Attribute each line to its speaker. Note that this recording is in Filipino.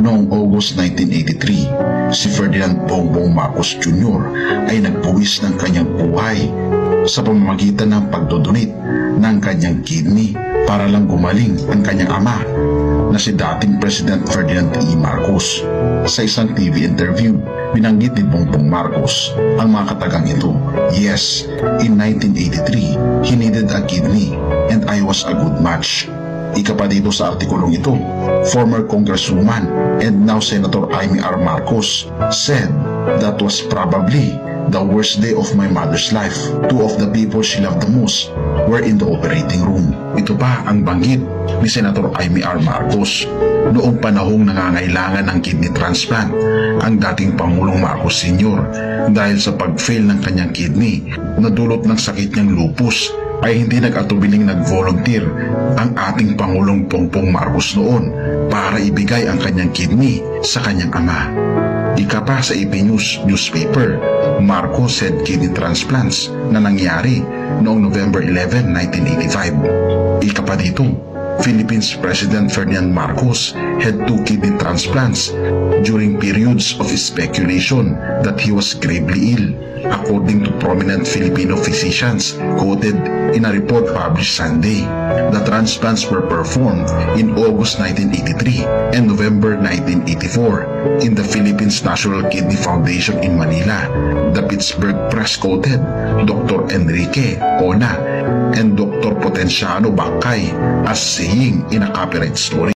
Speaker 1: Noong August 1983, si Ferdinand Bongbong Marcos Jr. ay nagbuwis ng kanyang buhay sa pamamagitan ng pagdodonate ng kanyang kidney para lang gumaling ang kanyang ama na si dating President Ferdinand E. Marcos. Sa isang TV interview, binanggit ni Bongbong Marcos ang mga katagang ito. Yes, in 1983, he needed a kidney and I was a good match. Ika pa dito sa artikulong ito, former Congresswoman and now Senator Amy R. Marcos said that was probably the worst day of my mother's life. Two of the people she loved the most were in the operating room. Ito pa ang banggit ni Senator Amy R. Marcos. Noong panahong nangangailangan ng kidney transplant ang dating Pangulong Marcos Sr. dahil sa pag-fail ng kanyang kidney na dulot ng sakit niyang lupus, ay hindi nag-atubiling nag-volunteer ang ating Pangulong Bongbong Marcos noon para ibigay ang kanyang kidney sa kanyang ama. Ika pa sa AP News newspaper, Marcos had kidney transplants na nangyari noong November 11, 1985. Ika pa dito, Philippines President Ferdinand Marcos had 2 kidney transplants during periods of speculation that he was gravely ill, according to prominent Filipino physicians quoted in a report published Sunday. The transplants were performed in August 1983 and November 1984 in the Philippines National Kidney Foundation in Manila. The Pittsburgh Press quoted Dr. Enrique Ona and Dr. Potenciano Bacay as saying in a copyright story.